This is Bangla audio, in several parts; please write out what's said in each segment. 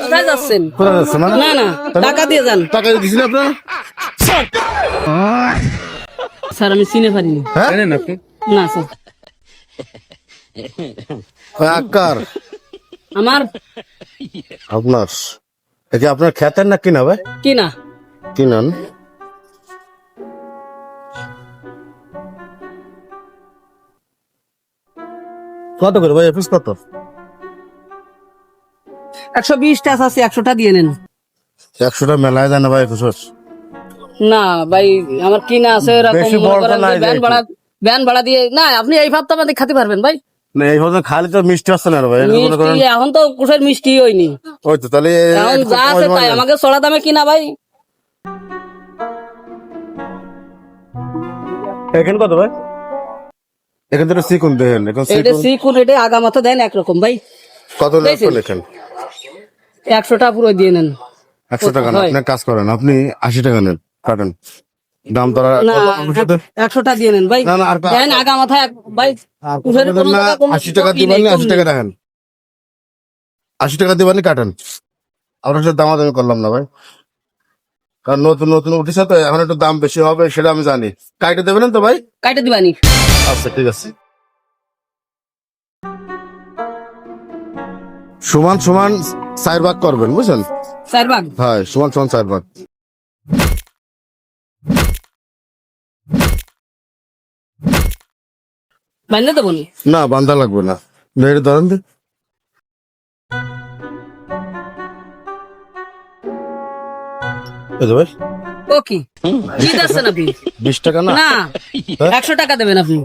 কোথায় যাচ্ছেন? কোথায় যাচ্ছে মানে? না না, টাকা দিয়ে যান। টাকা দিয়েছেন আপনারা? স্যার আমি চিনে পারিনি। হ্যাঁ না স্যার, আকার আমার আপনার এই যে আপনার খেতের না কিনা ভাই? কি না, কিনান কত করে ভাই? অফিস কত? 120 টাকা আছে, 100টা দিয়ে নেন। 100টা মেলায় যায় না ভাই একুশ? না ভাই, আমার কি না আছে এরকম বেশি মনে বড় করেন নাই যে ভ্যান ভাড়া দিয়ে না, আপনি এই ভাবটা আমাদের খাতে পারবেন ভাই? না এই ভাবে খালি তো মিষ্টি আসছে না রে ভাই, এটা মনে করেন। মিষ্টি এখন তো কুশের মিষ্টি হয়নি, ওই তো তাহলে এখন যা আছে তাই আমাকে চড়া দামে কিনা ভাই। এখানে কত ভাই? এখান থেকে সিকুন দেখেন, এখন এটা সিকুন সিকুন, এটা আগা মাথা দেন একরকম ভাই। কত লেখেন? 100টা পুরো দিয়ে নেন। 100 টাকা না, হয়। আপনি এক কাজ করেন, আপনি 80 টাকা নেন, কাটেন দাম তো। না 100টা দিয়ে নেন ভাই। না না আর দেন আগা মাথা ভাই। কুশের কোনো না, জায়গা কোনো 80 টাকা ই দিবেন নেই, না, কম 80 নেই। টাকা রাখেন। 80 টাকা দিবেন, কাটেন। আপনার সাথে দামাদামি করলাম না ভাই, কারণ নতুন নতুন উঠেছে তো, এখন একটু দাম বেশি হবে সেটা আমি জানি। কাইটে দেবেন তো ভাই? কাইটে দিবানি। আচ্ছা ঠিক আছে। সমান সমান 4 ভাগ করবেন, বুঝছেন? 4 ভাগ। হ্যাঁ, সমান সমান 4 ভাগ। বান্ধে দেবো নি? না বান্ধা লাগবে না, এটা ধরেন দিন। এই যে ভাই ও কি কি দিচ্ছেন আপনি? 20 টাকা না? না 100 টাকা দেবেন আপনি।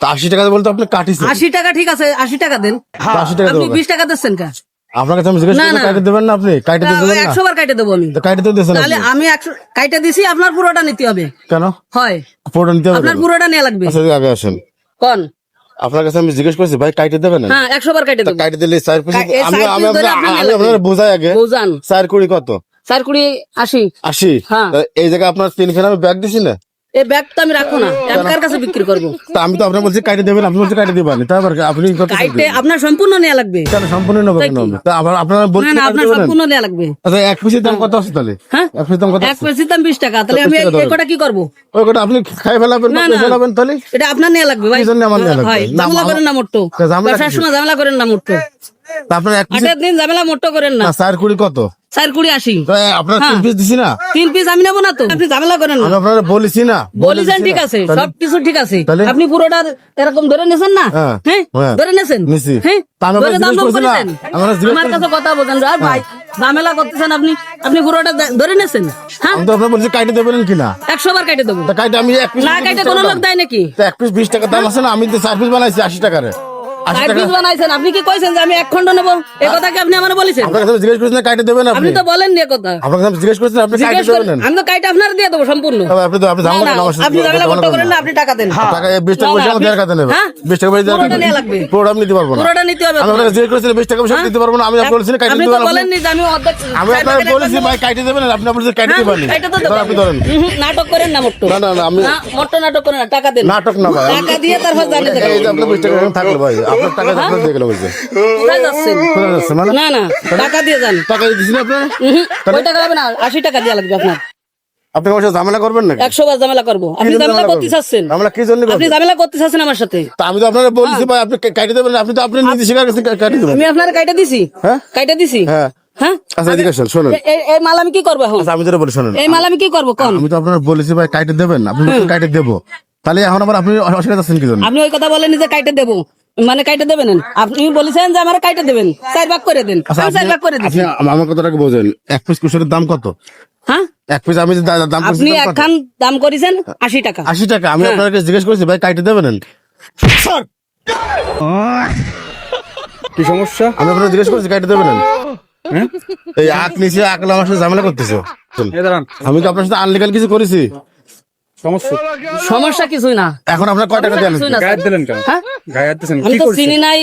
তা 80 টাকা বলতে আপনি কাটিছেন। 80 টাকা ঠিক আছে, 80 টাকা দেন। 80 টাকা আপনি দেবো। 20 টাকা দিচ্ছেন কা? আপনার কাছে আমি জিজ্ঞেস না, করছি, না। কাইটে দেবেন না? আপনি কাইটে দেবেন না? 100 বার কাইটে দেবো আমি। তো কাইটে তো দিয়েছেন তাহলে আপনি। আমি 100 কাইটে দিছি, আপনার পুরোটা নিতে হবে। কেন? হয়, ফটো নিতে হবে আপনার কেন? পুরোটা নেওয়া লাগবে। আচ্ছা আগে আসেন। কোন? আপনার কাছে আমি জিজ্ঞেস করছি ভাই কাইটে দেবেন না? হ্যাঁ 100 বার কাইটে দেবো। কাইটে দিলে 4 পিস। এই আমি 4 আমি piece ধরে আপনার আমি নেওয়া আপনার লাগবে। বোঝাই আগে। বৌজান 4 কুড়ি কত? 4 কুড়ি 80। 80। হ্যাঁ। তা এই জায়গায় আপনার 3খানা আমি ব্যাগ দিছি না? এই ব্যাগ তো আমি রাখবো না, আমি কার কাছে বিক্রি করবো? তা আমি তো আপনার বলছি কাইটে দেবেন, আপনি বলছেন কাইটে দিবেন, তারপর আপনি কত কাইটে আপনার সম্পূর্ণ নেওয়া লাগবে। কেন সম্পূর্ণ নেবেন কেন? তা আপনারা না বলছেন না, কাইটে আপনার দেবেন। সম্পূর্ণ নেওয়া লাগবে। আচ্ছা এক পিসের দাম কত আছে তাহলে? হ্যাঁ, এক পিসের দাম কত এক আছে? পিসের দাম 20 টাকা। তাহলে আমি 20 টাকা এই ধরেন। কটা কি করবো? ওই কটা আপনি খাই ফেলাবেন না, না, না। ফেলাবেন তাহলে? এটা আপনার নেওয়া লাগবে ভাই। কি জন্য আমার নেওয়া লাগবে? হয়, না, ঝামেলা করেন না মোট্টো। তা ঝামেলা ব্যবসার কিসের? সময় ঝামেলা করেন না মোট্টো। তা আপনার এক পিস 8 দিন ঝামেলা মোট্টো করেন না। 4 কুড়ি কত? 4 কুড়ি 80। তো আপনার 3 হ্যাঁ। পিস দিছি না? 3 পিস আমি নেবো না তো, আপনি ঝামেলা করেন না। আমি আপনারা বলেছি না? বলিছেন ঠিক আছে, তাহলে- সবকিছু ঠিক আছে। তাহলে? আপনি পুরোটা এরকম ধরে নেছেন না? হ্যাঁ, হ্যাঁ, হ্যাঁ। ধরে নেছেন? নিছি। হ্যাঁ, তা আমি ধরে আপনাকে দাম জিজ্ঞেস কম করছি করে না? দেন। আমরা জিজ্ঞেস আমার কাছে কথা বলেন আর ভাই, ঝামেলা করতেছেন আপনি। আপনি পুরোটা ধরে নেছেন? হ্যাঁ, আমি তো আপনার বলছি কাইটে দেবেন কিনা? 100 বার কেটে দেবো। তা কাইটে আমি এক পিস না কাইটে কোনো লোক দেয় নাকি? এক পিস 20 টাকা দাম আছে না? আমি তো 4 পিস বানাইছি 80 টাকারে। 80 5 টাকা পিস বানাইছেন, আপনি কি কইছেন যে আমি 1 খন্ড নেব? এই কথা কি আপনি আমারে বলেছেন? আপনার কাছে আমি জিজ্ঞেস করছি না কাইটে দেবেন আপনি? আপনি তো বলেন নি এ কথা। আপনার কাছে আমি জিজ্ঞেস করছি না, আপনি কাইটে জিজ্ঞেস দেবেন করেন, না? আমি তো কাইটে আপনার দিয়ে দেবো সম্পূর্ণ। তবে আপনি তো আপনি না, ঝামেলা না, করেন আমার সাথে। আপনি ঝামেলা করতে করেন না, আপনি টাকা দেন। টাকা 20 টাকা না, পয়সা না, আমাদের কাছে নেবে। হ্যাঁ? 20 টাকা পয়সা পুরোটা নেওয়া লাগবে। পুরোটা আমি নিতে পারবো না। পুরোটা নিতে হবে আমি আপনার। আপনাকে জিজ্ঞেস করেছিলাম 20 টাকা পয়সা হ্যাঁ? দিতে পারবো না, আমি বলেছি না কাইটে আপনি তো দিবেন বলেন নি যে আমি অর্ধেক আমি আপনাকে বলেছি ভাই কাইটে দেবেন না, আপনি বলছেন কাইটে দিবেন না। কাইটে তো এবার আপনি ধরেন। নাটক করেন না মোট্টো। না না না আমি না মোট্টো নাটক করেন না, টাকা দেন। নাটক না ভাই। টাকা দিয়ে তারপর জানিয়ে দেবেন। এই যে আপনার 20 টাকা এখানে থাকলো ভাই, আপনার টাকা আপনার দিয়ে গেল বলছে। কোথায় যাচ্ছেন? কোথায় যাচ্ছে মানে? না না, টাকা দিয়ে যান। টাকা দিয়েছেন আপনার? ওই টাকা লাগবে না, 80 টাকা দেওয়া লাগবে আপনার। আপনি আমার সাথে ঝামেলা করবেন নাকি? 100 বার ঝামেলা করবো। আপনি কি জন্য ঝামেলা করতে করবেন? চাচ্ছেন? ঝামেলা কি জন্য আপনি করবেন? ঝামেলা করতে চাচ্ছেন আমার সাথে? তা আমি তো আপনাকে বলছি ভাই আপনি কাইটে দেবেন না, আপনি তো আপনি নিজে স্বীকার করছেন কাইটে দেবেন। আমি আপনার কাইটা দিছি। হ্যাঁ? কাইটা দিছি। হ্যাঁ। হ্যাঁ, আচ্ছা এদিকে আসেন, শোনেন। এই মাল আমি কি করবো এখন? আচ্ছা আমি যেটা বলি শোনেন। এই মাল আমি কি করবো কোন? আমি তো আপনার বলেছি ভাই কাইটে দেবেন, আপনি বলছেন কাইটে দেবো, তাহলে এখন আবার আপনি অস্বীকার করছেন কি জন্য? আপনি ওই কথা বলেন যে কাইটা দেবো, মানে কাইটা দেবেন। আপনি বলেছেন যে আমার কাইটা দেবেন, 4 ভাগ করে দেন। আচ্ছা আমি 4 ভাগ করে দিচ্ছি। আপনি আমার কথাটাকে বোঝেন, এক পিস কুশনের দাম কত? হ্যাঁ, এক পিস আমি যে দাম করছি আপনি দাম কত? একখান দাম করেছেন 80 টাকা। 80 টাকা। আমি আপনাকে জিজ্ঞেস করছি ভাই কাইটে দেবেন? কি সমস্যা? আমি আপনাকে জিজ্ঞেস করছি কাইটে দেবেন? এই আখ নিচে আকলা আমার সাথে ঝামেলা করতেছো। দাঁড়ান, আমি তো আপনার সাথে আনলিগাল কিছু করেছি? সমস্যা সমস্যা কিছুই না। এখন আপনার কয় টাকা দেন? কিছুই না, গায়ে দিলেন কেন? হ্যাঁ? গায়ে হাত দিয়েছেন আমি কি তো করছেন? চিনি নাই।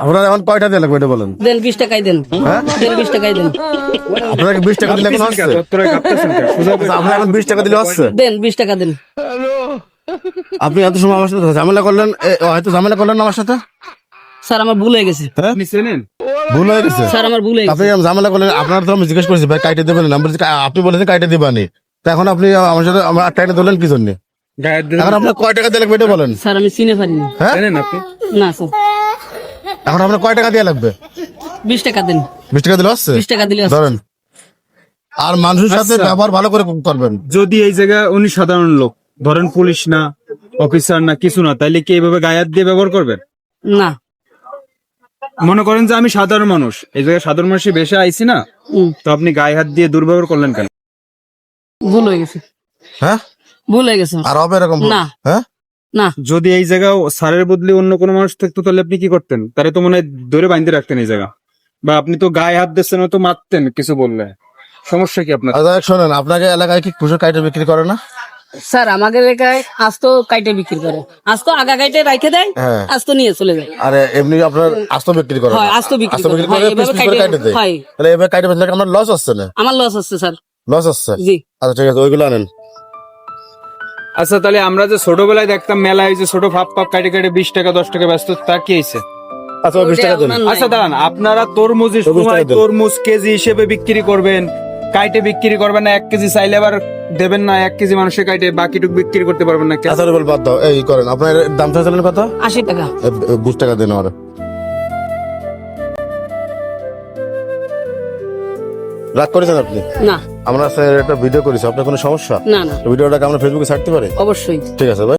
আপনার এখন কয়টা দেন লাগবে এটা বলেন? দেন 20 টাকাই দেন। হ্যাঁ? দেন 20 টাকাই দেন। আপনাকে 20 টাকা দিলে এখন হচ্ছে? চত্বরে কাঁপতেছেন কেন? সোজা আচ্ছা, আপনার এখন 20 টাকা দিলে হচ্ছে? দেন 20 টাকা দেন। আপনি এত সময় আমার সাথে ঝামেলা করলেন, হয়তো ঝামেলা করলেন না আমার সাথে? স্যার আমার ভুল হয়ে গেছে। হ্যাঁ? আপনি চেনেন? ভুল হয়ে গেছে স্যার আমার ভুল হয়ে গেছে। আপনি এরকম ঝামেলা করলেন, আপনার তো আমি জিজ্ঞেস করেছি ভাই কাইটে দেবেন না, আমি বলছি, আপনি বলেছেন কাইটে দিবানি, তো এখন আপনি আমার সাথে আমার টাইটে ধরলেন কি জন্য? গায়ে হাত দিতে এখন আপনার কয় টাকা দিয়ে লাগবে এটা বলেন। স্যার আমি চিনে পারিনি। হ্যাঁ, জানেন আপনি? না স্যার, এখন আপনার কয় টাকা দিয়ে লাগবে? 20 টাকা দিন, 20 টাকা দিলে হচ্ছে? 20 টাকা দিলে ধরেন, আর মানুষের সাথে আচ্ছা। ব্যবহার ভালো করে করবেন। যদি এই জায়গায় উনি সাধারণ লোক, ধরেন পুলিশ না, অফিসার না, কিছু না, তাইলে কি এইভাবে গায়ে হাত দিয়ে ব্যবহার করবেন? না। মনে করেন যে আমি সাধারণ মানুষ, এই জায়গায় সাধারণ মানুষই বেশি আইছি না, তো আপনি গায়ে হাত দিয়ে দুর্ব্যবহার করলেন কেন? ভুল হয়ে গেছে, হ্যাঁ, ভুল হয়ে গেছে। আর হবে এরকম? না। হ্যাঁ, না যদি এই জায়গায় স্যারের বদলে অন্য কোনো মানুষ থাকতো তাহলে আপনি কি করতেন? তারে তো মনে হয় ধরে বাইন্ধে রাখতেন এই জায়গা, বা আপনি তো গায়ে হাত দিচ্ছেন, তো মারতেন কিছু বললে। সমস্যা কি আপনার? আচ্ছা শোনেন, আপনাকে এলাকায় কি কুসুর কাইটে বিক্রি করে না? স্যার আমাদের এলাকায় আজ তো কাইটে বিক্রি করে, আজ তো আগা কাইটে রাখে দেয়, হ্যাঁ। আজ তো নিয়ে চলে যায়। আরে এমনি আপনার আস্ত বিক্রি করে না? হয়, আস্ত বিক্রি আস্ত করে। বিক্রি হয়, করে এভাবে পিস পিস করে কাইটে- কাইটে দেয়। হয়। তাহলে এবার কাইটে বেচলে আমার লস হচ্ছে না? আমার লস হচ্ছে স্যার। লস হচ্ছে? জি। আচ্ছা ঠিক আছে, ওইগুলো আনেন। আচ্ছা, তাহলে আমরা যে ছোটবেলায় দেখতাম মেলায় যে ছোট ফাপ ফাপ কাটে কাটে 20 টাকা 10 টাকা ব্যস্ত, তা কি হয়েছে? আচ্ছা 20 টাকা দেন। ওটা আপনার আচ্ছা নাই। দাঁড়ান, আপনারা তরমুজের 24 সময় টাকা দেন। তরমুজ কেজি হিসেবে বিক্রি করবেন, কাইটে বিক্রি করবেন না, 1 কেজি চাইলে আবার দেবেন না, 1 কেজি মানুষের কাইটে বাকিটুকু বিক্রি করতে পারবেন না কেন? আচ্ছা বল বাদ দাও, এই করেন, আপনার দাম চাইছিলেন কত? 80 টাকা। 20 টাকা দেন আমার। রাগ করেছেন আপনি? না আমরা স্যার একটা ভিডিও করেছি, আপনার কোনো সমস্যা? না না, ভিডিওটাকে আমরা ফেসবুকে ছাড়তে পারি? অবশ্যই। ঠিক আছে ভাই।